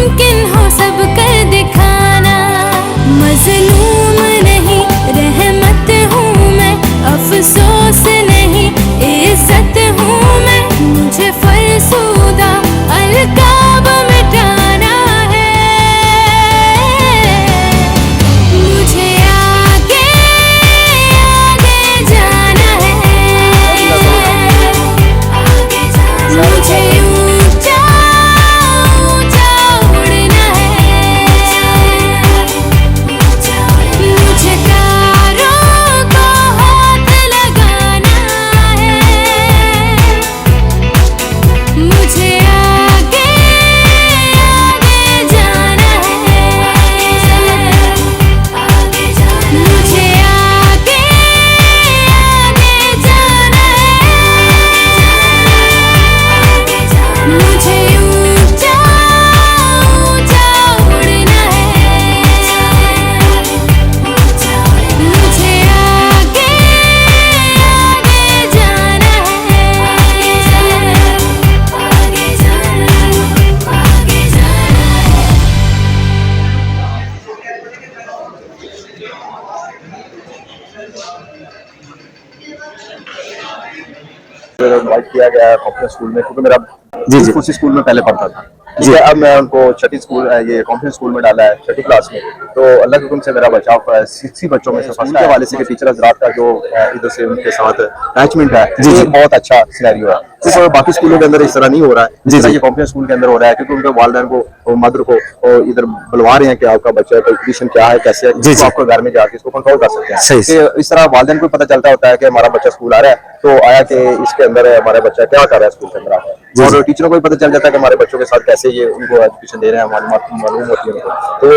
मुमकिन हो सब कर दिखाना। मजलूम नहीं रहमत हूँ मैं, अफसोस नहीं इज्जत हूँ मैं। मुझे फरसूदा अलकाब मिटाना है, मुझे आगे आगे जाना है, मुझे ऊंचा ऊंचा उड़ना है, मुझे तारों को हाथ लगाना है, मुझे आगे आगे जाना है, मुझे आगे आगे जाना है, मुझे ऊंचा ऊंचा उड़ना है, मुझे आगे आगे जाना इनवाइट किया गया कॉन्फ्रेंस स्कूल में, क्योंकि मेरा जी। उसी स्कूल में पहले पढ़ता था। जी, अब मैं उनको छठी स्कूल ये कॉन्फ्रेंस स्कूल में डाला है, छठी क्लास में। तो अल्लाह के हुक्म से मेरा बचाव 60 बच्चों में से फर्स्ट के हवाले से कि टीचर हज़रात का जो इधर से उनके साथ अटैचमेंट है, ये बहुत अच्छा सिनेरियो है। तो बाकी स्कूलों के अंदर इस तरह नहीं हो रहा है, जिस तरह ये कॉन्फ्रेंस स्कूल के अंदर हो रहा है, क्योंकि उनके वालिदैन को और मदर को इधर बुलवा रहे हैं कि आपका बच्चा का कंडीशन क्या है, कैसे है, तो आपको घर में जाके इसको कंट्रोल कर सकते हैं। कि इस तरह वालिदैन को पता चलता होता है कि हमारा बच्चा स्कूल आ रहा है, तो आया कि इसके अंदर हमारा बच्चा क्या कर रहा है स्कूल के अंदर आकर, और टीचरों को भी पता चल जाता है कि हमारे बच्चों के साथ कैसे ये उनको एजुकेशन दे रहे हैं, मालूम होती है उनको। तो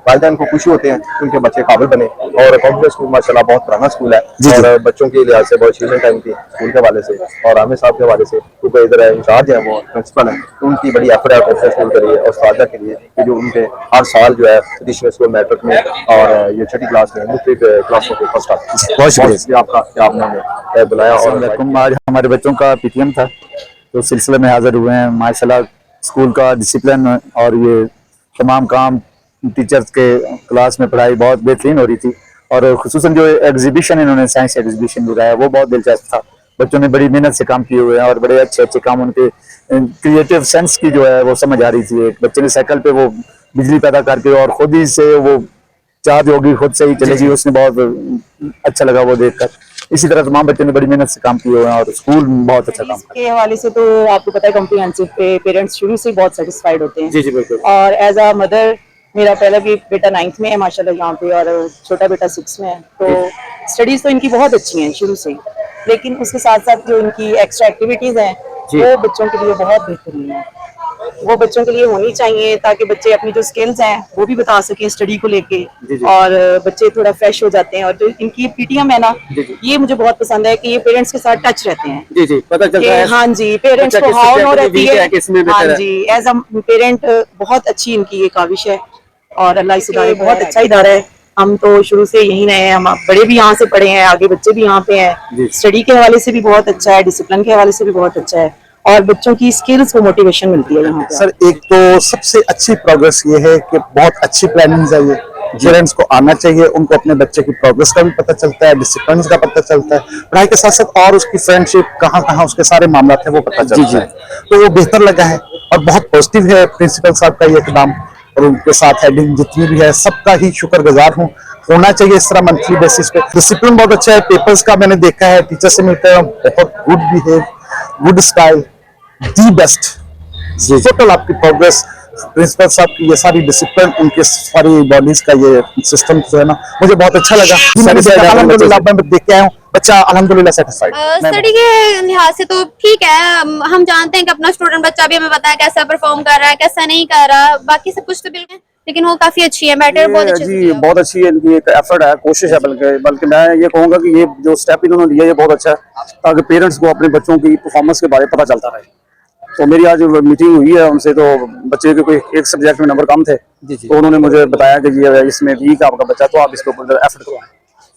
वालिदैन को खुशी होते हैं कि उनके बच्चे काबिल बने। और कॉन्फ्रेंस स्कूल माशाल्लाह बहुत पुराना स्कूल है, और बच्चों के लिहाज से बहुत अचीवमेंट है इनकी स्कूल के हवाले से और आमिर साहब के हवाले से, क्योंकि इधर इंचार्ज है वो प्रिंसिपल है, तो उनकी बड़ी एफर्ट है कॉन्फ्रेंस स्कूल के लिए और सादा के लिए कि जो उनके हर साल जो है ट्रेडिशनल स्कूल मैट्रिक में और ये छठी क्लास में मुख्तलिफ क्लासों के फर्स्ट आते हैं। बहुत शुक्रिया आपका कि आपने बुलाया। और आज हमारे बच्चों का पीटीएम था, तो सिलसिले में हाजिर हुए हैं। माशाल्लाह स्कूल का डिसिप्लिन और ये तमाम काम, टीचर्स के क्लास में पढ़ाई बहुत बेहतरीन हो रही थी, और खुसूसन जो एग्जीबिशन इन्होंने साइंस एग्जीबिशन लगाया वो बहुत दिलचस्प था। बच्चों ने बड़ी मेहनत से काम किए हुए हैं और बड़े अच्छे अच्छे काम, उनके क्रिएटिव सेंस की जो है वो समझ आ रही थी। एक बच्चे ने साइकिल पे वो बिजली पैदा करके और खुद ही से वो चार्ज होगी, खुद से ही चलेगी, उसने बहुत अच्छा लगा वो देखकर। इसी तरह तमाम बच्चों ने बड़ी मेहनत से काम किए हुए हैं और स्कूल बहुत अच्छा काम के हवाले से तो आपको पता है कॉम्प्रिहेंसिव पे पेरेंट्स शुरू से बहुत सेटिस्फाइड होते हैं। जी बिल्कुल। और एज अ मदर मेरा पहला भी बेटा 9th में है माशाल्लाह यहाँ पे, और छोटा बेटा 6 में है, तो स्टडीज तो इनकी बहुत अच्छी हैं शुरू से ही, लेकिन उसके साथ साथ जो इनकी एक्स्ट्रा एक्टिविटीज हैं वो बच्चों के लिए बहुत बेहतरीन है। वो बच्चों के लिए होनी चाहिए ताकि बच्चे अपनी जो स्किल्स हैं वो भी बता सकें स्टडी को लेके, और बच्चे थोड़ा फ्रेश हो जाते हैं। और जो इनकी पीटीएम है ना, ये मुझे बहुत पसंद है कि ये पेरेंट्स के साथ टच रहते हैं। जी पता चलता है। हाँ जी, पेरेंट्स को हाउ नो रहती है। हाँ जी, एज अ पेरेंट बहुत अच्छी इनकी ये काविश है, और अल्लाह इस इदारे बहुत अच्छा इदारा है। हम तो शुरू से यही रहे हैं, हम बड़े भी यहाँ से पढ़े हैं, आगे बच्चे भी यहाँ पे हैं। स्टडी के हवाले से भी बहुत अच्छा है, डिसिप्लिन के हवाले से भी बहुत अच्छा है, और बच्चों की स्किल्स को मोटिवेशन मिलती है यहाँ पे। सर एक तो सबसे अच्छी प्रोग्रेस ये है कि बहुत अच्छी प्लानिंग है ये, पेरेंट्स को आना चाहिए, उनको अपने बच्चे की प्रोग्रेस का भी पता चलता है, डिसिप्लिन का पता चलता है, पढ़ाई के साथ साथ और उसकी फ्रेंडशिप कहाँ कहाँ उसके सारे मामला थे वो पता चलता है। तो वो बेहतर लगा है और बहुत पॉजिटिव है प्रिंसिपल साहब का ये इकदाम, और उनके साथ हेडिंग जितनी भी है सबका ही शुक्रगुजार हूँ। होना चाहिए इस तरह मंथली बेसिस पे। डिसिप्लिन बहुत अच्छा है, पेपर्स का मैंने देखा है, टीचर से मिलते हैं बहुत good behave, good style, the best. Total आपकी प्रोग्रेस प्रिंसिपल साहब की ये सारी डिसिप्लिन, उनके सारी बॉडीज का ये सिस्टम जो है ना, मुझे बहुत अच्छा लगा। अल्हम्दुलिल्लाह मैं देख के आया हूँ, बच्चा अल्हम्दुलिल्लाह सेटिस्फाइड। स्टडी के लिहाज से तो ठीक है, हम जानते हैं कि अपना स्टूडेंट बच्चा भी हमें पता है कैसा परफॉर्म कर रहा है, कैसा नहीं कर रहा, बाकी सब कुछ तो बिल्कुल, लेकिन वो काफी अच्छी है, मैटर बहुत अच्छी जी बहुत अच्छी है इनकी एक एफर्ट है, कोशिश है, बल्कि मैं ये कहूँगा कि ये जो स्टेप इन्होंने लिया ये बहुत अच्छा है, ताकि पेरेंट्स को अपने बच्चों की परफॉर्मेंस के बारे में पता चलता रहे। तो मेरी आज मीटिंग हुई है उनसे, तो बच्चे के कोई एक सब्जेक्ट में नंबर कम थे, तो उन्होंने मुझे बताया कि जी इसमें वीक है आपका बच्चा, तो आप इसके ऊपर एफर्ट करवाएं।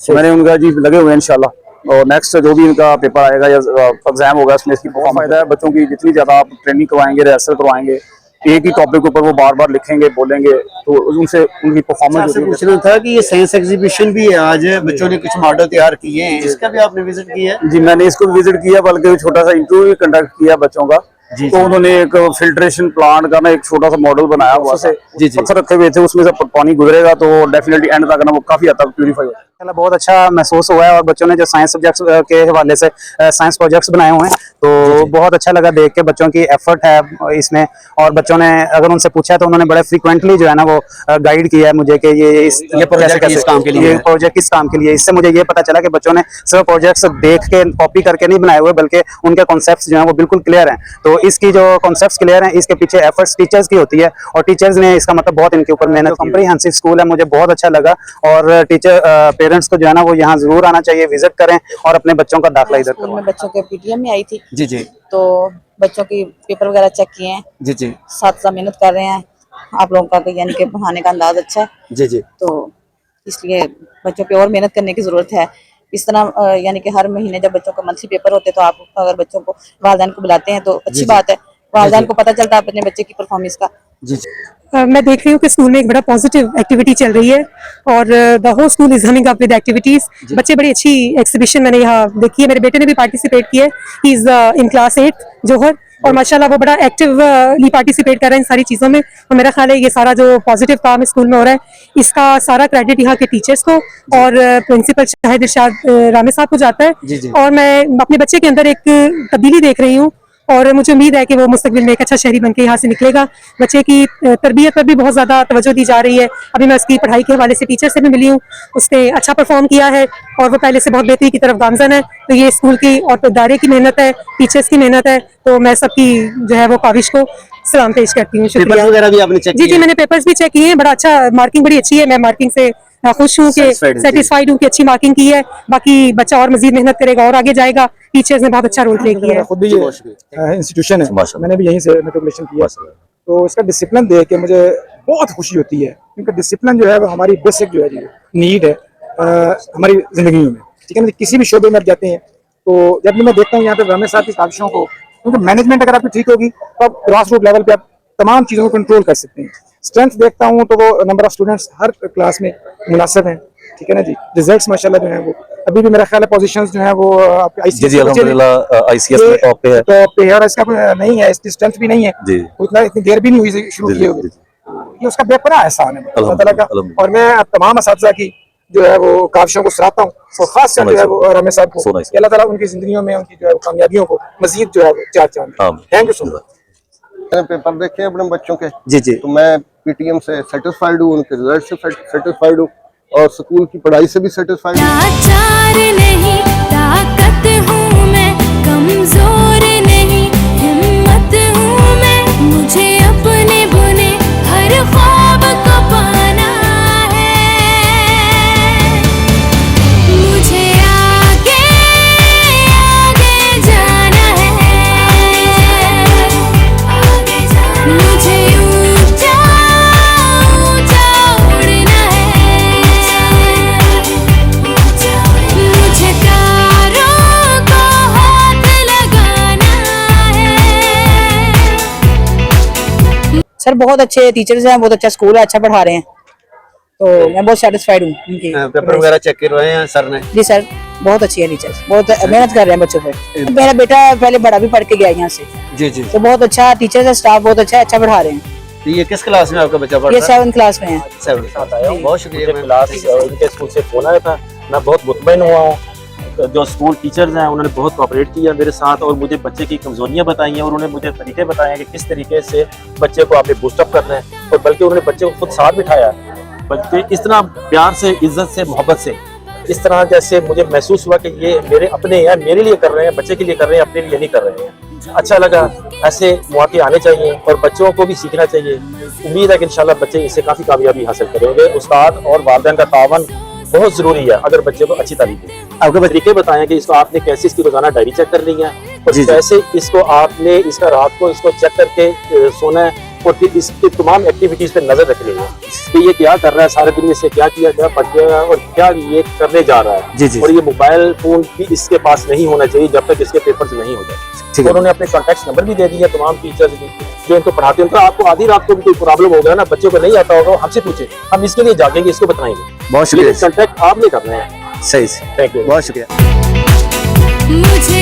तो मैंने उनका जी लगे हुए हैं इंशाल्लाह, और नेक्स्ट जो भी इनका पेपर आएगा या एग्जाम होगा उसमें इसकी बहुत फायदा है। बच्चों की जितनी ज्यादा आप ट्रेनिंग करवाएंगे, रिहर्सल करवाएंगे, एक ही टॉपिक के ऊपर वो बार बार लिखेंगे, बोलेंगे, तो उनसे उनकी परफॉर्मेंस आपसे पूछना था कि ये साइंस एग्जीबिशन भी है आज, बच्चों ने कुछ मॉडल तैयार किए हैं, इसका भी आपने विजिट किया है? जी, मैंने इसको विजिट किया, बल्कि छोटा सा इंटरव्यू भी कंडक्ट किया बच्चों का। तो उन्होंने एक फिल्ट्रेशन प्लांट का ना एक छोटा सा मॉडल बनाया हुआ से पत्थर रखे हुए थे, उसमें से पानी गुजरेगा तो डेफिनेटली एंड तक ना वो काफी हद तक प्यूरिफाई हो जाएगा। बहुत अच्छा महसूस हुआ है, और बच्चों ने जो साइंस सब्जेक्ट्स के हवाले से साइंस प्रोजेक्ट्स बनाए हुए हैं, तो बहुत अच्छा लगा देख के, बच्चों की एफर्ट है इसमें। और बच्चों ने अगर उनसे पूछा है तो उन्होंने बड़े फ्रीक्वेंटली जो है ना वो गाइड किया है मुझे कि ये प्रोजेक्ट किस काम के लिए है? प्रोजेक्ट किस काम के लिए। इससे मुझे ये पता चला कि बच्चों ने सिर्फ प्रोजेक्ट्स देख के कॉपी करके नहीं बनाए हुए, बल्कि उनके कॉन्सेप्ट्स जो हैं वो बिल्कुल क्लियर हैं। तो इसकी जो कॉन्सेप्ट्स क्लियर हैं, इसके पीछे एफर्ट्स टीचर्स की होती है, और टीचर्स ने इसका मतलब बहुत इनके ऊपर मेहनत। कॉम्प्रिहेंसिव स्कूल है, मुझे बहुत अच्छा लगा, और टीचर पेरेंट्स को जो है ना वो यहाँ जरूर आना चाहिए, विजिट करें और अपने बच्चों का दाखिला इधर स्कूल में बच्चों के पीटीएम में आई थी, जी जी तो बच्चों की पेपर वगैरह चेक किए हैं, जी जी साथ मेहनत कर रहे हैं। आप लोगों का यानी कि पढ़ाने का अंदाज अच्छा है, जी जी तो इसलिए बच्चों पे और मेहनत करने की जरूरत है। इस तरह यानी कि हर महीने जब बच्चों को मंथली पेपर होते हैं, तो आप अगर बच्चों को वालिदैन को बुलाते हैं तो अच्छी बात है, वालिदैन को पता चलता है अपने बच्चे की परफॉर्मेंस का। जी जी मैं देख रही हूँ कि स्कूल में एक बड़ा पॉजिटिव एक्टिविटी चल रही है, और the whole school is humming up with activities. बच्चे बड़ी अच्छी एक्सिबिशन मैंने यहाँ देखी है, मेरे बेटे ने भी पार्टिसिपेट किया है, ही इज इन क्लास 8 जोहर, और माशाल्लाह वो बड़ा एक्टिवली पार्टिसिपेट कर रहे हैं इन सारी चीज़ों में। और मेरा ख्याल है ये सारा जो पॉजिटिव काम स्कूल में हो रहा है, इसका सारा क्रेडिट यहाँ के टीचर्स को और प्रिंसिपल शाहिद इरशाद रामे साहब को जाता है। और मैं अपने बच्चे के अंदर एक तब्दीली देख रही हूँ, और मुझे उम्मीद है कि वो मुस्तकबिल में एक अच्छा शहरी बनके यहाँ से निकलेगा। बच्चे की तरबियत पर भी बहुत ज़्यादा तवज्जो दी जा रही है। अभी मैं उसकी पढ़ाई के हवाले से टीचर से भी मिली हूँ, उसने अच्छा परफॉर्म किया है और वो पहले से बहुत बेहतरी की तरफ गामजन है। तो ये स्कूल की और इदारे की मेहनत है, टीचर्स की मेहनत है, तो मैं सबकी जो है वो काविश को सलाम पेश करती हूँ। पेपर वगैरह भी आपने चेक जी किए? जी, मैंने पेपर्स भी चेक किए हैं, बड़ा अच्छा मार्किंग बड़ी अच्छी है। मैं मार्किंग से खुश हूँ कि सेटिस्फाइड हूँ कि अच्छी मार्किंग की है। बाकी बच्चा और मजीद मेहनत करेगा और आगे जाएगा। टीचर्स ने बहुत अच्छा रोल प्ले किया है। खुद भी ये इंस्टीट्यूशन है, मैंने भी यहीं से मेट्रिकुलेशन किया, तो इसका डिसिप्लिन देख के मुझे बहुत खुशी होती है, क्योंकि डिसिप्लिन जो है वो हमारी बेसिक जो है नीड है हमारी जिंदगी में, ठीक है ना। किसी भी शोबे में जाते हैं, तो जब भी मैं देखता हूँ यहाँ पे रमेश साहब की काविशों को, क्योंकि मैनेजमेंट अगर आपकी ठीक होगी तो आप ग्रास रूट लेवल पे आप तमाम चीज़ों को कंट्रोल कर सकते हैं। स्ट्रेंथ देखता हूँ तो वो number of students her class में मुनासिब हैं, ठीक है ना जी। रिजल्ट्स माशाल्लाह जो है वो अभी भी मेरा ख्याल है पोजीशंस जो है वो जी अल्हम्दुलिल्लाह आईसीएस में टॉप पे है, और इसका नहीं है, इसकी स्ट्रेंथ भी नहीं है, उतना इतनी देर भी नहीं हुई शुरू किए हुए। ये उसका बेपना एहसान है अल्लाह ताला का। और मैं तमाम असातिज़ा की जो है वो काविशों को सराहता हूँ, और खास जो है वो रमेश साहब को, अल्लाह ताला उनकी जिंदगियों में उनकी जो है कामयाबियों को मजीद जो है वो चार चांद। Thank you so much. Paper देखे अपने बच्चों के, जी जी, तो मैं पीटीएम से सेटिस्फाइड हूँ, उनके रिजल्ट से सेटिस्फाइड हूँ, और स्कूल की पढ़ाई से भी सेटिस्फाइड हूँ। लाचार नहीं, ताकत हूँ मैं, कमजोर नहीं, हिम्मत हूँ मैं, मुझे अपने बुने हर ख्वाब को पाना है, मुझे आगे आगे जाना है, मुझे ऊंचा ऊंचा उड़ना है, मुझे तारों को हाथ लगाना है। सर बहुत अच्छे टीचर्स हैं, बहुत अच्छा स्कूल है, अच्छा पढ़ा रहे हैं, तो मैं बहुत सेटिस्फाइड हूँ उनकी पेपर वगैरह चेक कर रहे हैं सर ने? जी सर, बहुत अच्छी है टीचर्स, बहुत मेहनत कर रहे हैं बच्चों पे। मेरा बेटा पहले बड़ा भी पढ़ के गया यहाँ से, जी जी, तो बहुत अच्छा टीचर्स है, स्टाफ बहुत अच्छा है, अच्छा पढ़ा रहे हैं। तो ये किस क्लास में आपका बच्चा पढ़ ये रहा है? 7th क्लास में है। 7th क्लास आया हूँ, बहुत शुक्रिया। मैं क्लास इनके स्कूल से फोन आया था, मैं बहुत मुतमईन हुआ हूँ। जो स्कूल टीचर्स हैं उन्होंने बहुत कोऑपरेट किया मेरे साथ, और मुझे बच्चे की कमजोरियां बताई हैं, और उन्होंने मुझे तरीके बताए हैं कि किस तरीके से बच्चे को आपने बूस्टअप करना है, और बल्कि उन्होंने बच्चे को खुद साथ बिठाया। बच्चे इस तरह प्यार से, इज्जत से, मोहब्बत से, इस तरह जैसे मुझे महसूस हुआ कि ये मेरे अपने हैं, मेरे लिए कर रहे हैं, बच्चे के लिए कर रहे हैं, अपने लिए नहीं कर रहे हैं। अच्छा लगा, ऐसे मौके आने चाहिए और बच्चों को भी सीखना चाहिए। उम्मीद है कि इंशाल्लाह बच्चे इससे काफ़ी कामयाबी हासिल करेंगे। उस्ताद और वालिदैन का तावन बहुत ज़रूरी है अगर बच्चे को अच्छी तालीम दें। आपके तरीके बताएं कि इसको आपने कैसे इसकी रोजाना डायरी चेक करनी है, और कैसे इसको आपने इसका रात को इसको चेक करके सोना है, और फिर इसकी तमाम एक्टिविटीज पे नजर रखनी है कि ये क्या कर रहा है, सारे दिन में इससे क्या किया, क्या पढ़ गया और क्या ये करने जा रहा है। जी, जी। और ये मोबाइल फोन भी इसके पास नहीं होना चाहिए जब तक इसके पेपर्स नहीं हो जाए। ठीक है। उन्होंने अपने कॉन्टैक्ट नंबर भी दे दिया तमाम टीचर्स जो इनको पढ़ाते हैं। उनका आपको आधी रात को भी कोई प्रॉब्लम हो गया ना, बच्चों को नहीं आता होगा, हमसे पूछे, हम इसके लिए जागेंगे, इसको बताएंगे। बहुत शुक्रिया। कॉन्टैक्ट आपने करना है। सही से, थैंक यू। बहुत शुक्रिया। मुझे